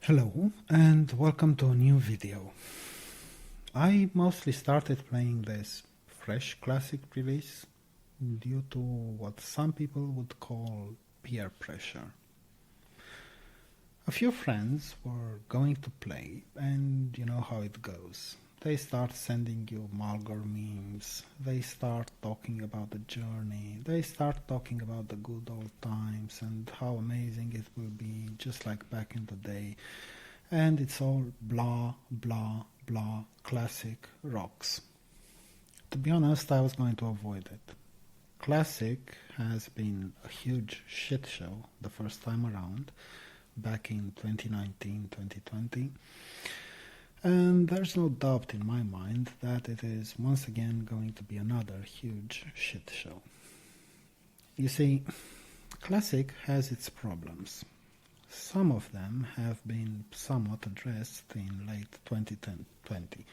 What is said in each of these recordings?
Hello and welcome to a new video. I mostly started playing this fresh classic release due to what some people would call peer pressure. A few friends were going to play and you know how it goes. They start sending you Malgor memes, they start talking about the journey, they start talking about the good old times and how amazing it will be just like back in the day. And it's all blah, blah, blah, classic rocks. To be honest, I was going to avoid it. Classic has been a huge shit show the first time around, back in 2019-2020. And there's no doubt in my mind that it is once again going to be another huge shit show. You see, Classic has its problems. Some of them have been somewhat addressed in late 2020.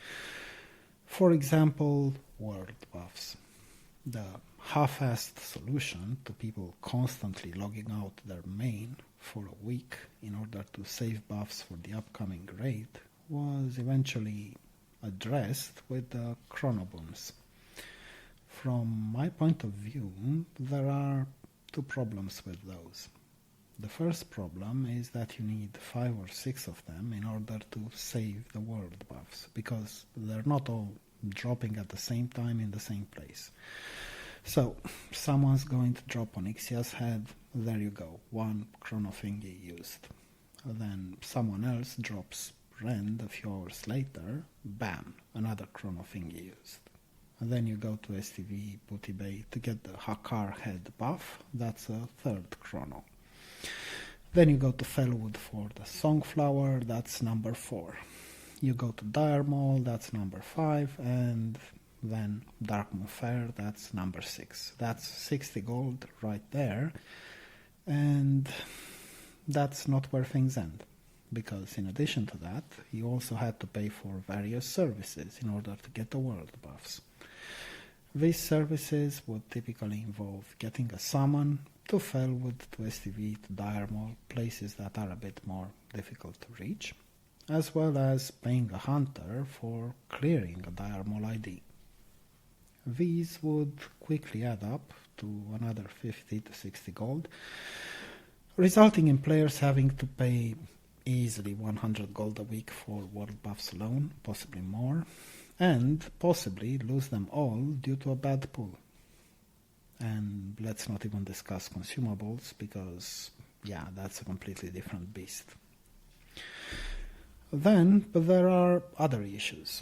For example, world buffs. The half-assed solution to people constantly logging out their main for a week in order to save buffs for the upcoming raid was eventually addressed with the chronobooms. From my point of view, there are two problems with those. The first problem is that you need 5 or 6 of them in order to save the world buffs, because they're not all dropping at the same time in the same place. So, someone's going to drop on Ixia's head, there you go, 1 chrono thingy used. Then someone else drops Rend a few hours later, bam, another chrono thingy used. And then you go to STV Booty Bay to get the Hakar head buff, that's a 3rd chrono. Then you go to Fellwood for the Songflower, that's number 4. You go to Dire Mall, that's number 5, and then Darkmoon Fair, that's number 6. That's 60 gold right there, and that's not where things end. Because in addition to that, you also had to pay for various services in order to get the world buffs. These services would typically involve getting a summon to Fellwood, to STV, to Dire Mall, places that are a bit more difficult to reach, as well as paying a hunter for clearing a Dire Mall ID. These would quickly add up to another 50 to 60 gold, resulting in players having to pay easily 100 gold a week for world buffs alone, possibly more, and possibly lose them all due to a bad pull. And let's not even discuss consumables, because yeah, that's a completely different beast. Then there are other issues.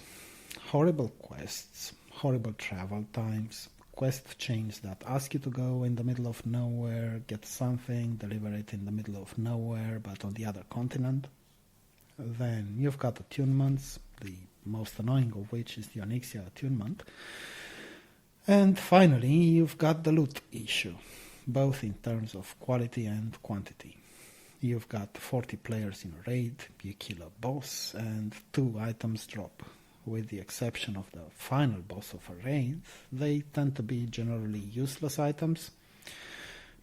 Horrible quests, horrible travel times, quest chains that ask you to go in the middle of nowhere, get something, deliver it in the middle of nowhere but on the other continent. Then you've got attunements, the most annoying of which is the Onyxia attunement. And finally, you've got the loot issue, both in terms of quality and quantity. You've got 40 players in a raid, you kill a boss, and 2 items drop. With the exception of the final boss of a raid, they tend to be generally useless items,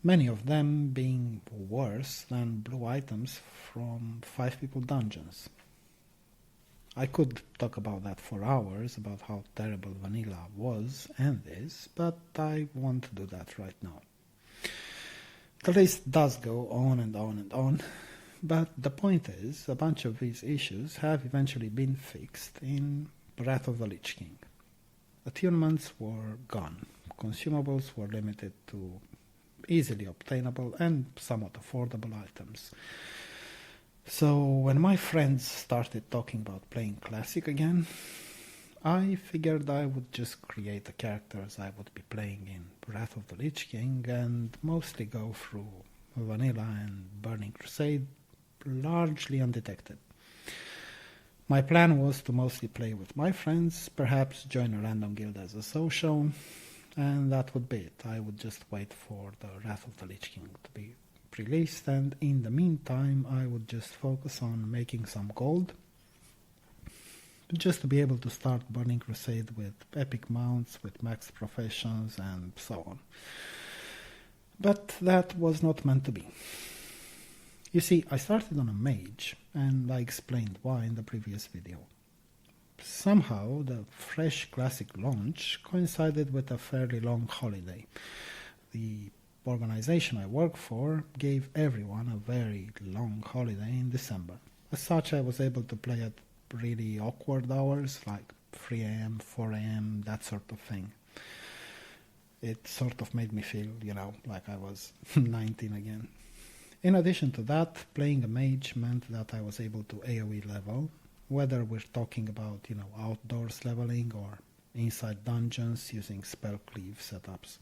many of them being worse than blue items from 5 people dungeons. I could talk about that for hours, about how terrible vanilla was and is, but I won't do that right now. The list does go on and on and on, but the point is, a bunch of these issues have eventually been fixed in Wrath of the Lich King. Attunements were gone, consumables were limited to easily obtainable and somewhat affordable items. So when my friends started talking about playing Classic again, I figured I would just create the characters I would be playing in Wrath of the Lich King and mostly go through Vanilla and Burning Crusade largely undetected. My plan was to mostly play with my friends, perhaps join a random guild as a social, and that would be it. I would just wait for the Wrath of the Lich King to be released, and in the meantime I would just focus on making some gold, just to be able to start Burning Crusade with epic mounts, with max professions and so on. But that was not meant to be. You see, I started on a mage, and I explained why in the previous video. Somehow, the fresh classic launch coincided with a fairly long holiday. The organization I work for gave everyone a very long holiday in December. As such, I was able to play at really awkward hours, like 3 a.m., 4 a.m., that sort of thing. It sort of made me feel, like I was 19 again. In addition to that, playing a mage meant that I was able to AoE level, whether we're talking about, outdoors leveling or inside dungeons using spell cleave setups.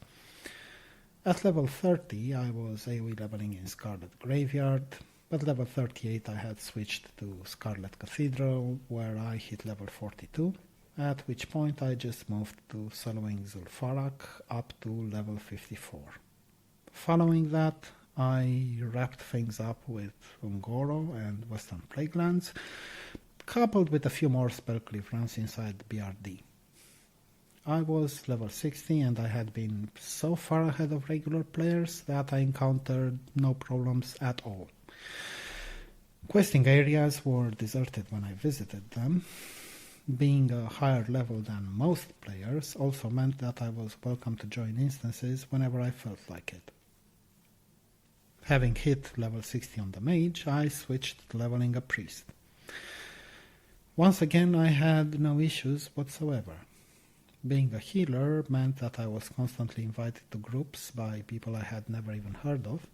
At level 30, I was AoE leveling in Scarlet Graveyard, but level 38 I had switched to Scarlet Cathedral, where I hit level 42, at which point I just moved to soloing Zul'Farrak up to level 54. Following that, I wrapped things up with Ungoro and Western Plaguelands, coupled with a few more spellcleave runs inside BRD. I was level 60 and I had been so far ahead of regular players that I encountered no problems at all. Questing areas were deserted when I visited them. Being a higher level than most players also meant that I was welcome to join instances whenever I felt like it. Having hit level 60 on the mage, I switched to leveling a priest. Once again, I had no issues whatsoever. Being a healer meant that I was constantly invited to groups by people I had never even heard of.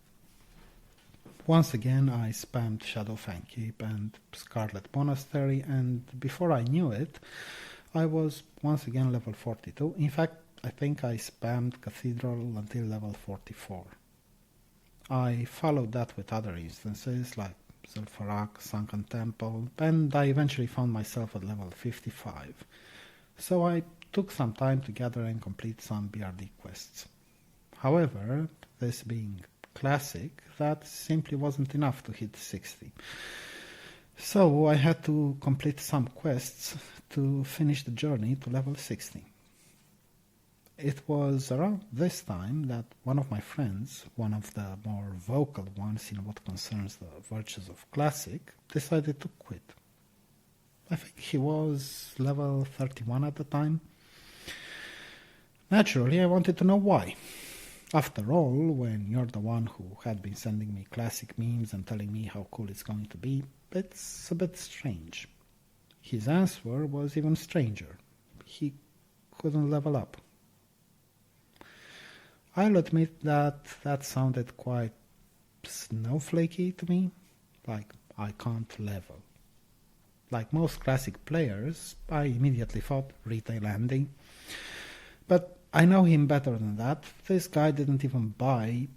Once again, I spammed Shadowfang Keep and Scarlet Monastery, and before I knew it, I was once again level 42. In fact, I think I spammed Cathedral until level 44. I followed that with other instances like Zul'Farrak, Sunken Temple, and I eventually found myself at level 55. So I took some time to gather and complete some BRD quests. However, this being classic, that simply wasn't enough to hit 60. So I had to complete some quests to finish the journey to level 60. It was around this time that one of my friends, one of the more vocal ones in what concerns the virtues of classic, decided to quit. I think he was level 31 at the time. Naturally, I wanted to know why. After all, when you're the one who had been sending me classic memes and telling me how cool it's going to be, it's a bit strange. His answer was even stranger. He couldn't level up. I'll admit that sounded quite snowflakey to me, like I can't level. Like most classic players, I immediately thought retail ending. But I know him better than that. This guy didn't even buy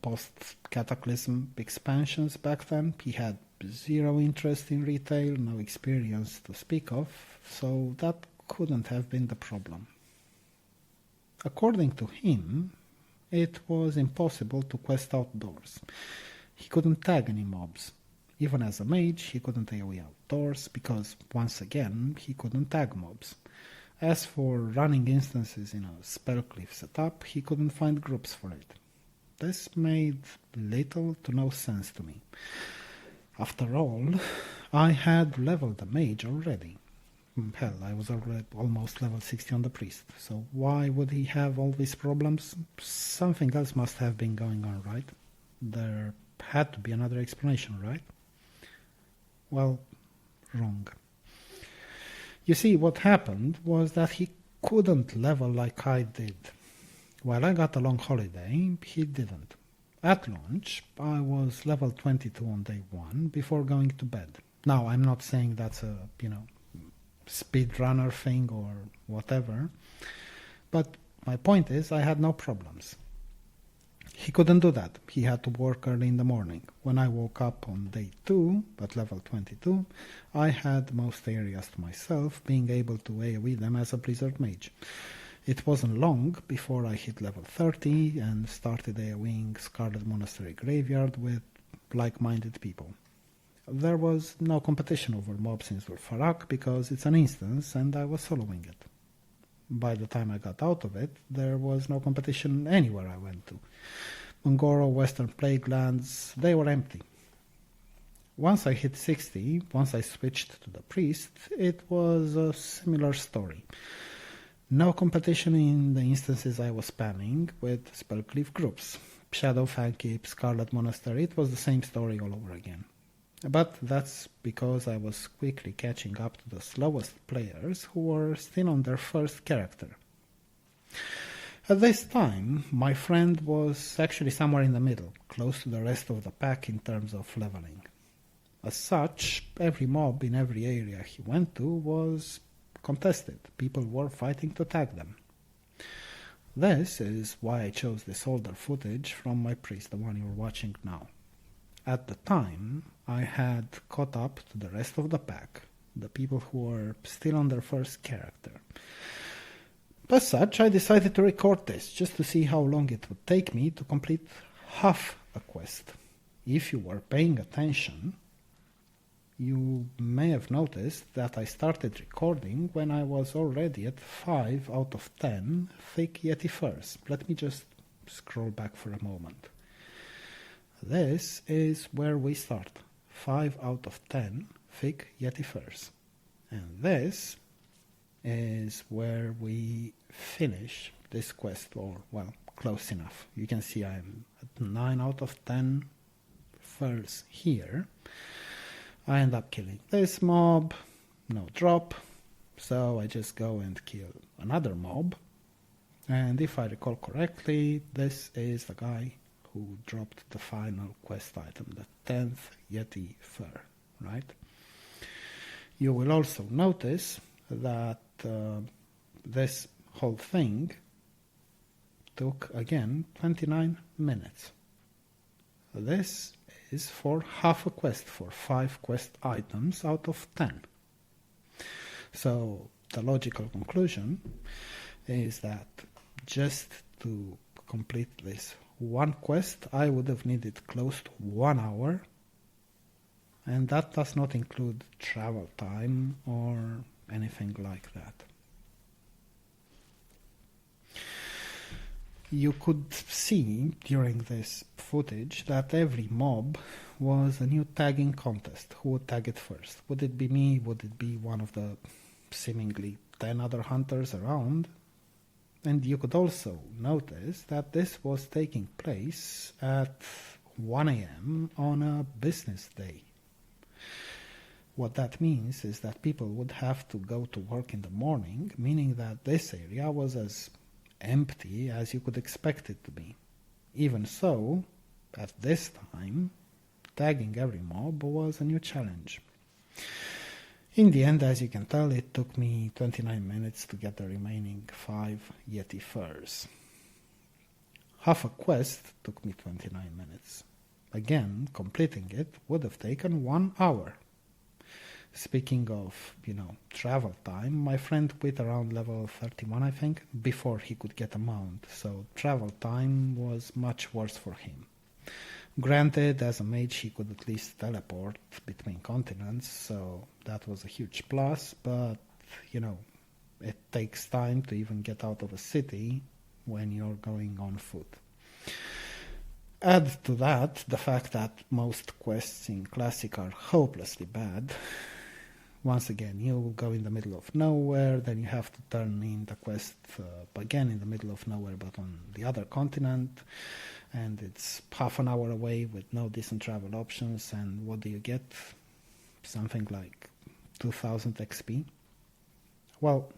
post-Cataclysm expansions back then. He had zero interest in retail, no experience to speak of, so that couldn't have been the problem. According to him, it was impossible to quest outdoors. He couldn't tag any mobs. Even as a mage, he couldn't AoE outdoors because, once again, he couldn't tag mobs. As for running instances in a spellcleave setup, he couldn't find groups for it. This made little to no sense to me. After all, I had leveled the mage already. Hell, I was already almost level 60 on the priest, so why would he have all these problems? Something else must have been going on, right? There had to be another explanation, right? Well, wrong. You see, what happened was that he couldn't level like I did. While I got a long holiday, he didn't. At launch, I was level 22 on day 1 before going to bed. Now, I'm not saying that's a, speedrunner thing or whatever, but my point is I had no problems. He couldn't do that. He had to work early in the morning. When I woke up on day 2, at level 22, I had most areas to myself, being able to AoE them as a Blizzard Mage. It wasn't long before I hit level 30 and started AoEing Scarlet Monastery Graveyard with like-minded people. There was no competition over mobs in Zul'Farrak because it's an instance and I was soloing it. By the time I got out of it, there was no competition anywhere I went to. Ungoro, Western Plaguelands, they were empty. Once I hit 60, once I switched to the priest, it was a similar story. No competition in the instances I was spamming with Spellcleave groups. Shadow Fangkeep, Scarlet Monastery, it was the same story all over again. But that's because I was quickly catching up to the slowest players who were still on their first character. At this time, my friend was actually somewhere in the middle, close to the rest of the pack in terms of leveling. As such, every mob in every area he went to was contested. People were fighting to tag them. This is why I chose this older footage from my priest, the one you're watching now. At the time, I had caught up to the rest of the pack, the people who were still on their first character. As such, I decided to record this, just to see how long it would take me to complete half a quest. If you were paying attention, you may have noticed that I started recording when I was already at 5 out of 10 thick Yeti furs. Let me just scroll back for a moment. This is where we start. 5 out of 10 thick Yeti furs. And this is where we finish this quest, or, well, close enough. You can see I'm at 9 out of 10 furs here. I end up killing this mob, no drop, so I just go and kill another mob. And if I recall correctly, this is the guy who dropped the final quest item, the 10th Yeti fur, right? You will also notice that this whole thing took, again, 29 minutes. This is for half a quest, for 5 quest items out of 10. So the logical conclusion is that just to complete this one quest, I would have needed close to 1 hour, and that does not include travel time or anything like that. You could see during this footage that every mob was a new tagging contest. Who would tag it first? Would it be me? Would it be one of the seemingly 10 other hunters around? And you could also notice that this was taking place at 1 a.m. on a business day. What that means is that people would have to go to work in the morning, meaning that this area was as empty as you could expect it to be. Even so, at this time, tagging every mob was a new challenge. In the end, as you can tell, it took me 29 minutes to get the remaining 5 Yeti furs. Half a quest took me 29 minutes. Again, completing it would have taken 1 hour. Speaking of, travel time, my friend quit around level 31, I think, before he could get a mount, so travel time was much worse for him. Granted, as a mage he could at least teleport between continents, so that was a huge plus, but, it takes time to even get out of a city when you're going on foot. Add to that the fact that most quests in Classic are hopelessly bad. Once again, you go in the middle of nowhere, then you have to turn in the quest again in the middle of nowhere, but on the other continent, and it's half an hour away with no decent travel options, and what do you get? Something like 2000 XP. Well,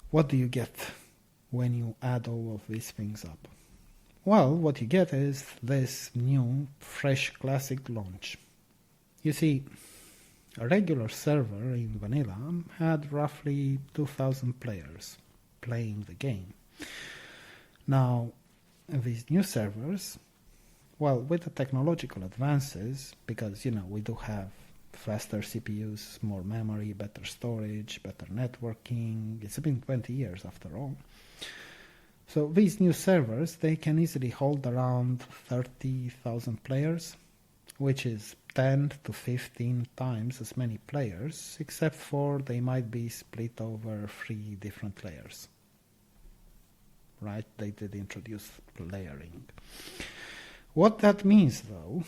what do you get when you add all of these things up? Well, what you get is this new, fresh Classic launch. You see, a regular server in vanilla had roughly 2,000 players playing the game. Now, these new servers, well, with the technological advances, because, we do have faster CPUs, more memory, better storage, better networking. It's been 20 years after all. So these new servers, they can easily hold around 30,000 players, which is 10 to 15 times as many players, except for they might be split over 3 different layers. Right? They did introduce layering. What that means, though,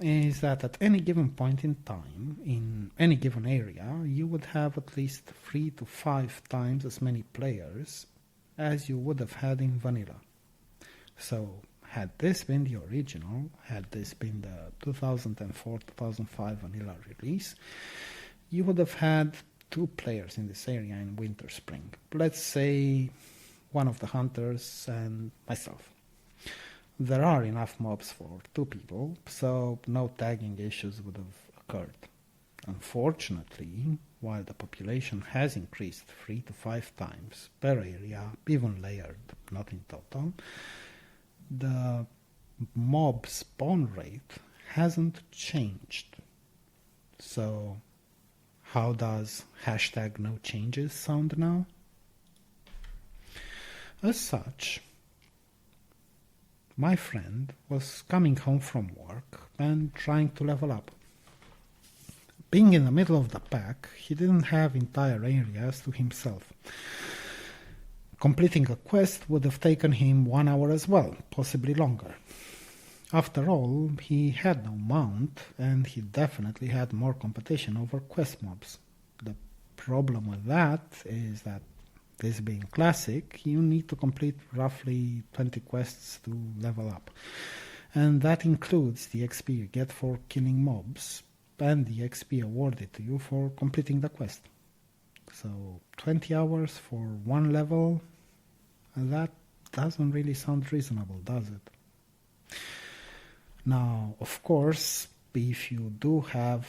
is that at any given point in time, in any given area, you would have at least 3 to 5 times as many players as you would have had in vanilla. So, had this been the original, had this been the 2004-2005 vanilla release, you would have had 2 players in this area in Winter Spring. Let's say one of the hunters and myself. There are enough mobs for 2 people, so no tagging issues would have occurred. Unfortunately, while the population has increased 3 to 5 times per area, even layered, not in total, the mob spawn rate hasn't changed. So, how does #no changes sound now? As such, my friend was coming home from work and trying to level up. Being in the middle of the pack, he didn't have entire areas to himself. Completing a quest would have taken him 1 hour as well, possibly longer. After all, he had no mount, and he definitely had more competition over quest mobs. The problem with that is that, this being classic, you need to complete roughly 20 quests to level up. And that includes the XP you get for killing mobs, and the XP awarded to you for completing the quest. So 20 hours for 1 level, that doesn't really sound reasonable, does it? Now, of course, if you do have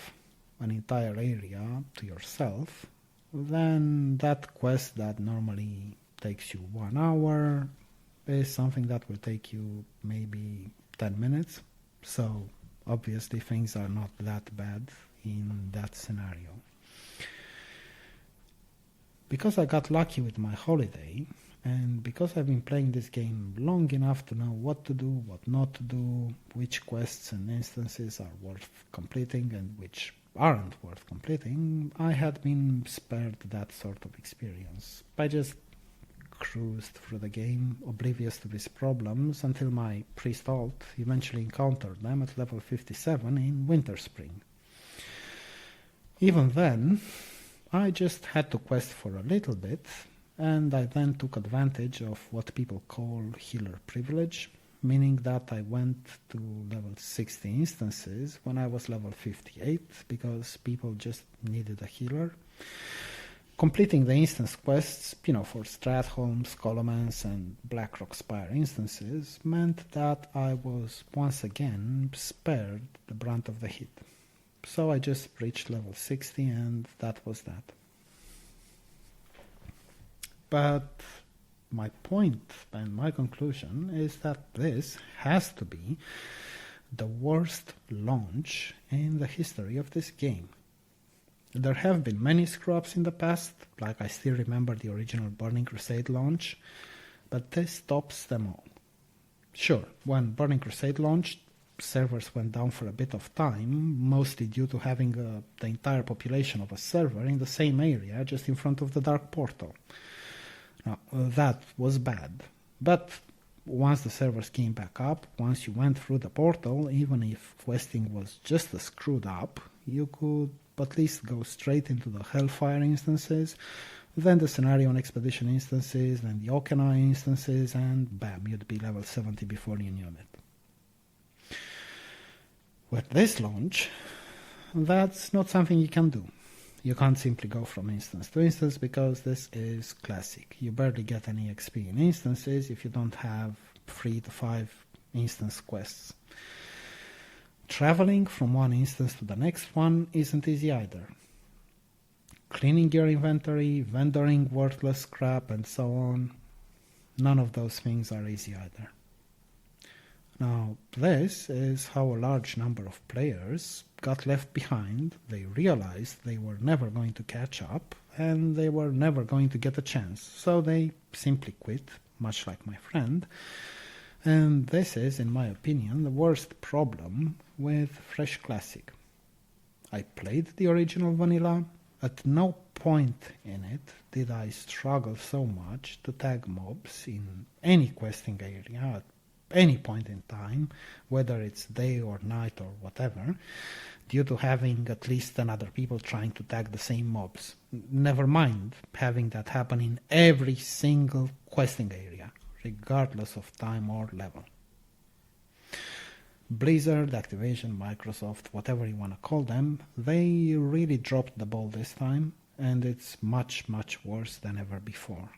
an entire area to yourself, then that quest that normally takes you 1 hour is something that will take you maybe 10 minutes. So obviously things are not that bad in that scenario. Because I got lucky with my holiday, and because I've been playing this game long enough to know what to do, what not to do, which quests and instances are worth completing and which aren't worth completing, I had been spared that sort of experience. I just cruised through the game, oblivious to these problems, until my priest alt eventually encountered them at level 57 in Winter Spring. Even then, I just had to quest for a little bit, and I then took advantage of what people call healer privilege, meaning that I went to level 60 instances when I was level 58, because people just needed a healer. Completing the instance quests, for Stratholmes, Colomans, and Blackrock Spire instances meant that I was once again spared the brunt of the hit. So I just reached level 60 and that was that. But my point and my conclusion is that this has to be the worst launch in the history of this game. There have been many screw-ups in the past, like I still remember the original Burning Crusade launch, but this tops them all. Sure, when Burning Crusade launched, servers went down for a bit of time, mostly due to having the entire population of a server in the same area, just in front of the Dark Portal. Now, that was bad. But once the servers came back up, once you went through the portal, even if questing was just as screwed up, you could at least go straight into the Hellfire instances, then the Scenario and Expedition instances, then the Okenai instances, and bam, you'd be level 70 before you knew it. With this launch, that's not something you can do. You can't simply go from instance to instance because this is classic. You barely get any XP in instances if you don't have 3 to 5 instance quests. Traveling from one instance to the next one isn't easy either. Cleaning your inventory, vendoring worthless scrap, and so on, none of those things are easy either. Now, this is how a large number of players got left behind. They realized they were never going to catch up, and they were never going to get a chance. So they simply quit, much like my friend. And this is, in my opinion, the worst problem with Fresh Classic. I played the original vanilla. At no point in it did I struggle so much to tag mobs in any questing area, any point in time, whether it's day or night or whatever, due to having at least 10 other people trying to tag the same mobs. Never mind having that happen in every single questing area, regardless of time or level. Blizzard, Activision, Microsoft, whatever you want to call them, they really dropped the ball this time, and it's much, much worse than ever before.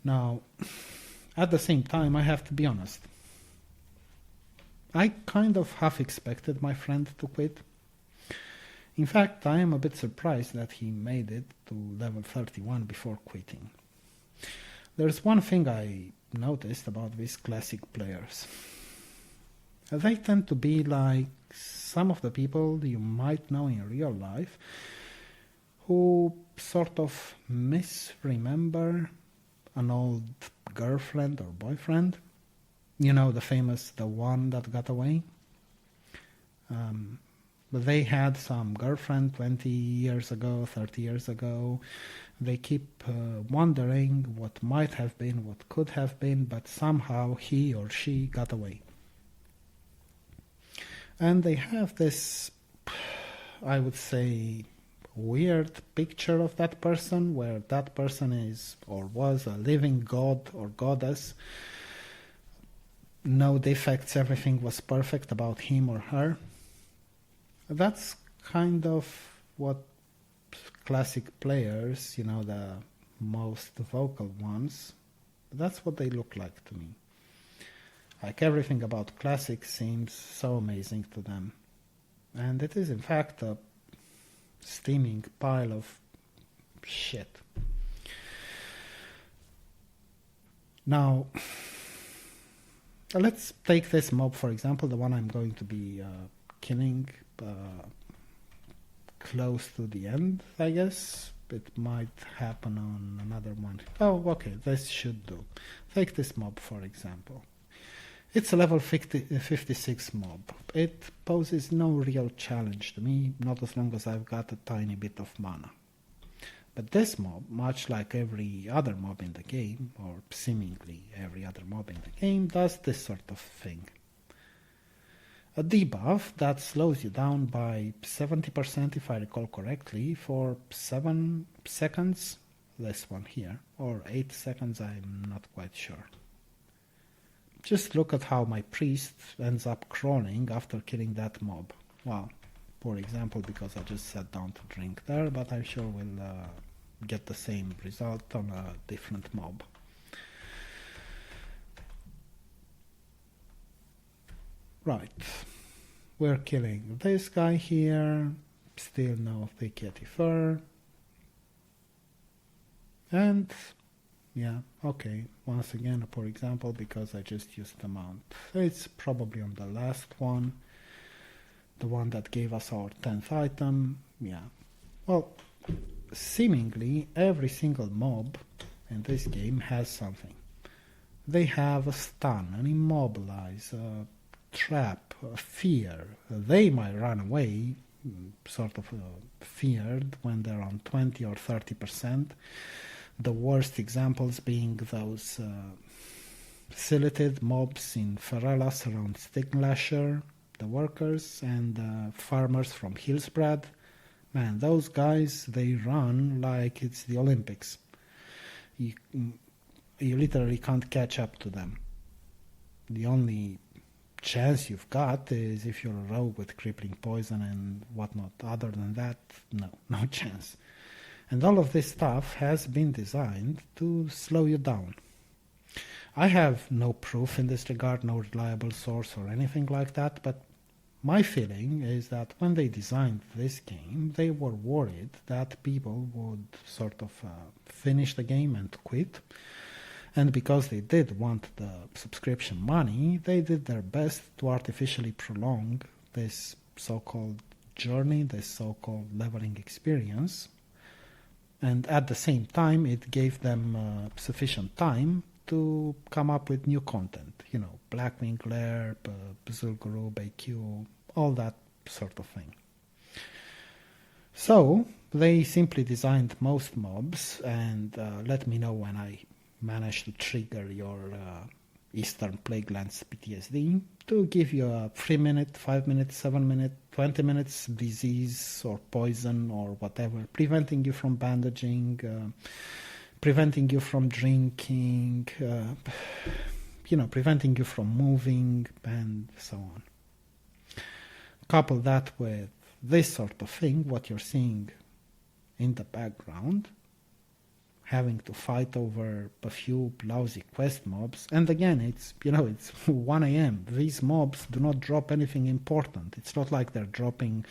Now, at the same time, I have to be honest. I kind of half expected my friend to quit. In fact, I am a bit surprised that he made it to level 31 before quitting. There's one thing I noticed about these classic players. They tend to be like some of the people you might know in real life who sort of misremember an old girlfriend or boyfriend. You know, the one that got away. But they had some girlfriend 20 years ago, 30 years ago. They keep wondering what might have been, what could have been, but somehow he or she got away. And they have this, I would say, weird picture of that person, where that person is or was a living god or goddess. No defects, everything was perfect about him or her. That's kind of what classic players, you know, the most vocal ones, that's what they look like to me. Like everything about classic seems so amazing to them. And it is in fact a steaming pile of shit. Now, let's take this mob for example, the one I'm going to be killing close to the end, I guess. It might happen on another one. Oh, okay, this should do. Take this mob for example. It's a level 56 mob. It poses no real challenge to me, not as long as I've got a tiny bit of mana. But this mob, much like every other mob in the game, or seemingly every other mob in the game, does this sort of thing. A debuff that slows you down by 70%, if I recall correctly, for 7 seconds, this one here, or 8 seconds, I'm not quite sure. Just look at how my priest ends up crawling after killing that mob. Well, poor example because I just sat down to drink there, but I'm sure we'll get the same result on a different mob. Right, we're killing this guy here, still no thick yeti fur, and yeah, okay, once again a poor example because I just used the mount. It's probably on the last one, the one that gave us our 10th item. Yeah, well, seemingly every single mob in this game has something. They have a stun, an immobilize, a trap, a fear. They might run away, sort of feared when they're on 20 or 30%. The worst examples being those silhouetted mobs in Ferellas around Stinglasher, the workers, and farmers from Hillsbrad. Man, those guys, they run like it's the Olympics. You literally can't catch up to them. The only chance you've got is if you're a rogue with crippling poison and whatnot. Other than that, no chance. And all of this stuff has been designed to slow you down. I have no proof in this regard, no reliable source or anything like that, but my feeling is that when they designed this game, they were worried that people would sort of finish the game and quit. And because they did want the subscription money, they did their best to artificially prolong this so-called journey, this so-called leveling experience. And at the same time, it gave them sufficient time to come up with new content. You know, Blackwing Lair, Zul'Gurub, AQ, all that sort of thing. So, they simply designed most mobs, and let me know when I manage to trigger your Eastern Plaguelands PTSD, to give you a 3-minute, 5-minute, 7-minute, 20 minutes disease or poison or whatever, preventing you from bandaging, preventing you from drinking, preventing you from moving, and so on. Couple that with this sort of thing, what you're seeing in the background, having to fight over a few lousy quest mobs. And again, it's 1 a.m. These mobs do not drop anything important. It's not like they're dropping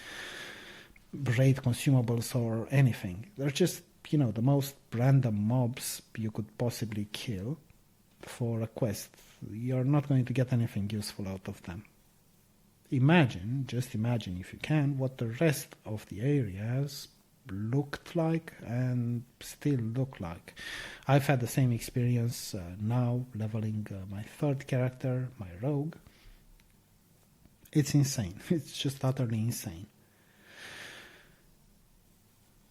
raid consumables or anything. They're just, the most random mobs you could possibly kill for a quest. You're not going to get anything useful out of them. Just imagine if you can, what the rest of the areas looked like and still look like. I've had the same experience now leveling my third character, my rogue. It's insane. It's just utterly insane.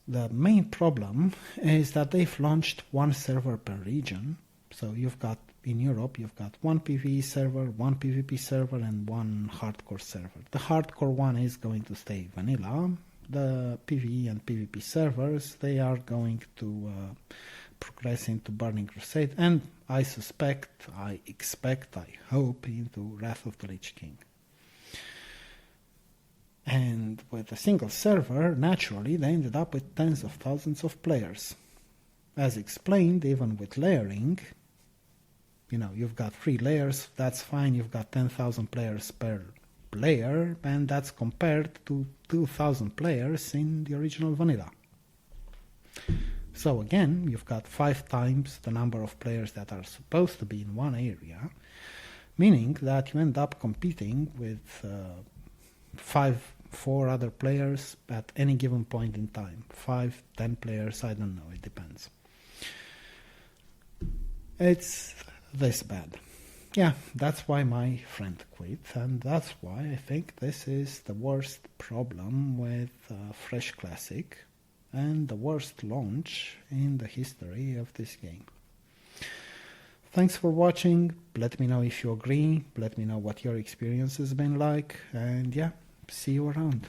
The main problem is that they've launched one server per region. So in Europe, you've got one PvE server, one PvP server, and one hardcore server. The hardcore one is going to stay vanilla. The PvE and PvP servers, they are going to progress into Burning Crusade, and I expect, I hope, into Wrath of the Lich King. And with a single server, naturally, they ended up with tens of thousands of players. As explained, even with layering, you've got 3 layers, that's fine, you've got 10,000 players per player, and that's compared to 2,000 players in the original vanilla. So again, you've got 5 times the number of players that are supposed to be in one area, meaning that you end up competing with 4 other players at any given point in time. 5, 10 players, I don't know, it depends. It's this bad. Yeah, that's why my friend quit, and that's why I think this is the worst problem with Fresh Classic and the worst launch in the history of this game. Thanks for watching. Let me know if you agree. Let me know what your experience has been like, and yeah, see you around.